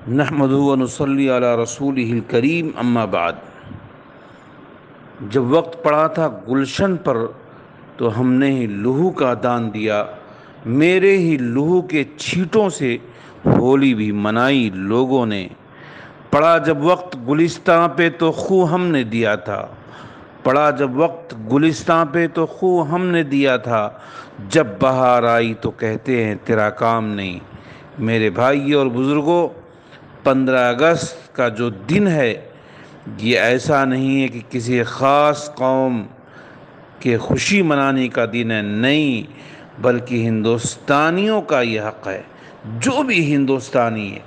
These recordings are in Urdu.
نحمدہ و نصلی علی رسولہ الکریم، اما بعد۔ جب وقت پڑا تھا گلشن پر تو ہم نے ہی لوہو کا دان دیا، میرے ہی لوہو کے چھینٹوں سے ہولی بھی منائی لوگوں نے۔ پڑا جب وقت گلستاں پہ تو خوں ہم نے دیا تھا، پڑا جب وقت گلستاں پہ تو خوں ہم نے دیا تھا، جب بہار آئی تو کہتے ہیں تیرا کام نہیں۔ میرے بھائی اور بزرگوں، 15 اگست کا جو دن ہے یہ ایسا نہیں ہے کہ کسی خاص قوم کے خوشی منانے کا دن ہے، نہیں، بلکہ ہندوستانیوں کا یہ حق ہے۔ جو بھی ہندوستانی ہے،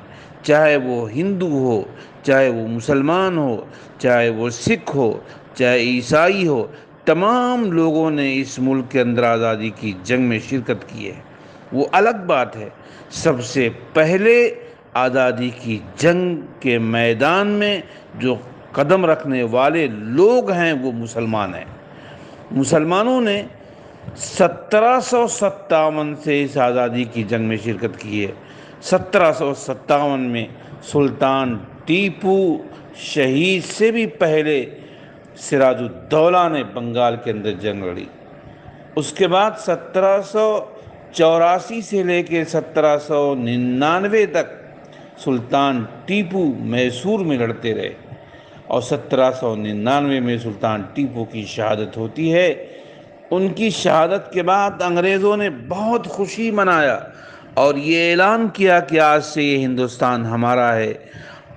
چاہے وہ ہندو ہو، چاہے وہ مسلمان ہو، چاہے وہ سکھ ہو، چاہے عیسائی ہو، تمام لوگوں نے اس ملک کے اندر آزادی کی جنگ میں شرکت کی ہے۔ وہ الگ بات ہے، سب سے پہلے آزادی کی جنگ کے میدان میں جو قدم رکھنے والے لوگ ہیں وہ مسلمان ہیں۔ مسلمانوں نے 1757 سے اس آزادی کی جنگ میں شرکت کی ہے۔ 1757 میں سلطان ٹیپو شہید سے بھی پہلے سراج الدولہ نے بنگال کے اندر جنگ لڑی۔ اس کے بعد 1784 سے لے کے 1799 تک سلطان ٹیپو میسور میں لڑتے رہے، اور 1799 میں سلطان ٹیپو کی شہادت ہوتی ہے۔ ان کی شہادت کے بعد انگریزوں نے بہت خوشی منایا اور یہ اعلان کیا کہ آج سے یہ ہندوستان ہمارا ہے۔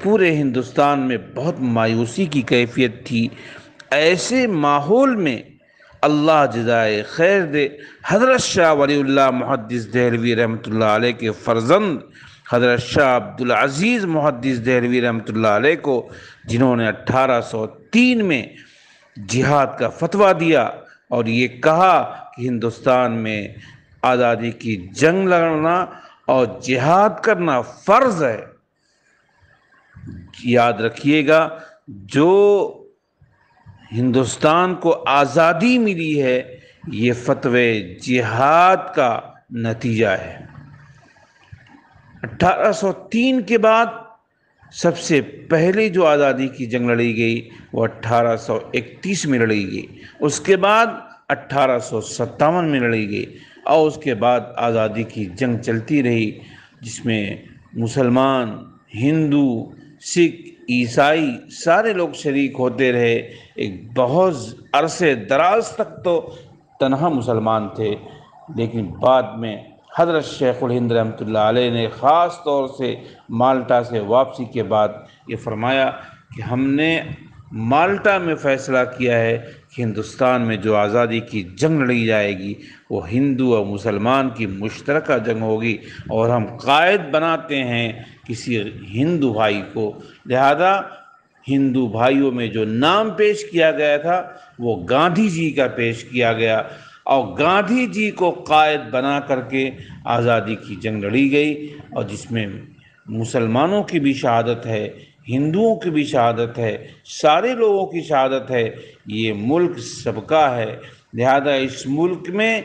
پورے ہندوستان میں بہت مایوسی کی کیفیت تھی۔ ایسے ماحول میں اللہ جزائے خیر دے، حضرت شاہ ولی اللہ محدث دہلوی رحمۃ اللہ علیہ کے فرزند حضرت شاہ عبدالعزیز محدث دہلوی رحمۃ اللہ علیہ کو، جنہوں نے 1803 میں جہاد کا فتویٰ دیا اور یہ کہا کہ ہندوستان میں آزادی کی جنگ لڑنا اور جہاد کرنا فرض ہے۔ یاد رکھیے گا، جو ہندوستان کو آزادی ملی ہے یہ فتوے جہاد کا نتیجہ ہے۔ 1803 کے بعد سب سے پہلے جو آزادی کی جنگ لڑی گئی وہ 1831 میں لڑی گئی، اس کے بعد 1857 میں لڑی گئی، اور اس کے بعد آزادی کی جنگ چلتی رہی، جس میں مسلمان، ہندو، سکھ، عیسائی سارے لوگ شریک ہوتے رہے۔ ایک بہت عرصے دراز تک تو تنہا مسلمان تھے، لیکن بعد میں حضرت شیخ الہند رحمۃ اللہ علیہ نے خاص طور سے مالٹا سے واپسی کے بعد یہ فرمایا کہ ہم نے مالٹا میں فیصلہ کیا ہے کہ ہندوستان میں جو آزادی کی جنگ لڑی جائے گی وہ ہندو اور مسلمان کی مشترکہ جنگ ہوگی، اور ہم قائد بناتے ہیں کسی ہندو بھائی کو۔ لہذا ہندو بھائیوں میں جو نام پیش کیا گیا تھا وہ گاندھی جی کا پیش کیا گیا، اور گاندھی جی کو قائد بنا کر کے آزادی کی جنگ لڑی گئی، اور جس میں مسلمانوں کی بھی شہادت ہے، ہندوؤں کی بھی شہادت ہے، سارے لوگوں کی شہادت ہے۔ یہ ملک سب کا ہے، لہذا اس ملک میں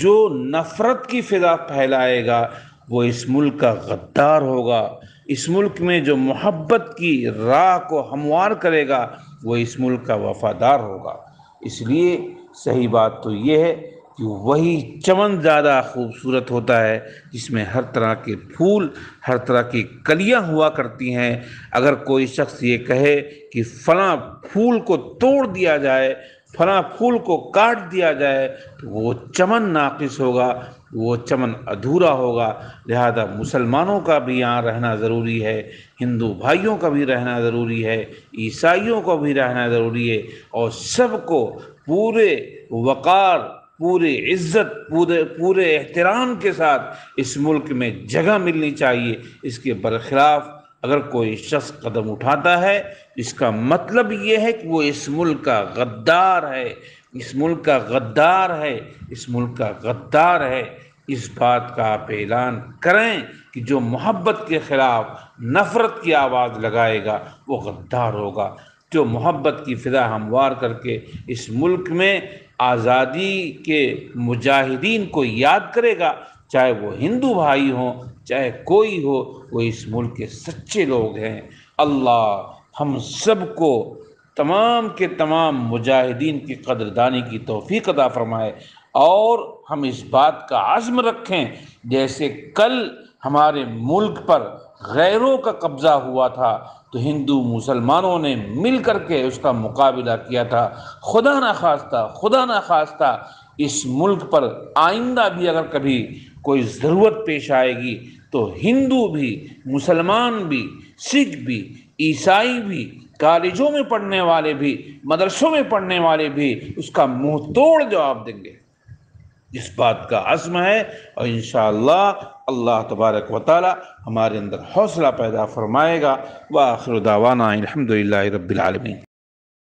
جو نفرت کی فضا پھیلائے گا وہ اس ملک کا غدار ہوگا۔ اس ملک میں جو محبت کی راہ کو ہموار کرے گا وہ اس ملک کا وفادار ہوگا۔ اس لیے صحیح بات تو یہ ہے کہ وہی چمن زیادہ خوبصورت ہوتا ہے جس میں ہر طرح کے پھول، ہر طرح کی کلیاں ہوا کرتی ہیں۔ اگر کوئی شخص یہ کہے کہ فلاں پھول کو توڑ دیا جائے، فلاں پھول کو کاٹ دیا جائے، تو وہ چمن ناقص ہوگا، وہ چمن ادھورا ہوگا۔ لہذا مسلمانوں کا بھی یہاں رہنا ضروری ہے، ہندو بھائیوں کا بھی رہنا ضروری ہے، عیسائیوں کو بھی رہنا ضروری ہے، اور سب کو پورے وقار، پورے عزت، پورے احترام کے ساتھ اس ملک میں جگہ ملنی چاہیے۔ اس کے برخلاف اگر کوئی شخص قدم اٹھاتا ہے، اس کا مطلب یہ ہے کہ وہ اس ملک کا غدار ہے، اس ملک کا غدار ہے، اس ملک کا غدار ہے۔ اس بات کا آپ اعلان کریں کہ جو محبت کے خلاف نفرت کی آواز لگائے گا وہ غدار ہوگا۔ جو محبت کی فضا ہموار کر کے اس ملک میں آزادی کے مجاہدین کو یاد کرے گا، چاہے وہ ہندو بھائی ہوں، چاہے کوئی ہو، وہ اس ملک کے سچے لوگ ہیں۔ اللہ ہم سب کو تمام کے تمام مجاہدین کی قدردانی کی توفیق عطا فرمائے، اور ہم اس بات کا عزم رکھیں جیسے کل ہمارے ملک پر غیروں کا قبضہ ہوا تھا تو ہندو مسلمانوں نے مل کر کے اس کا مقابلہ کیا تھا۔ خدا نہ خواستہ اس ملک پر آئندہ بھی اگر کبھی کوئی ضرورت پیش آئے گی تو ہندو بھی، مسلمان بھی، سکھ بھی، عیسائی بھی، کالجوں میں پڑھنے والے بھی، مدرسوں میں پڑھنے والے بھی اس کا منہ توڑ جواب دیں گے۔ اس بات کا عزم ہے، اور انشاءاللہ اللہ تبارک و تعالی ہمارے اندر حوصلہ پیدا فرمائے گا۔ وآخر دعوانا الحمدللہ رب العالمین۔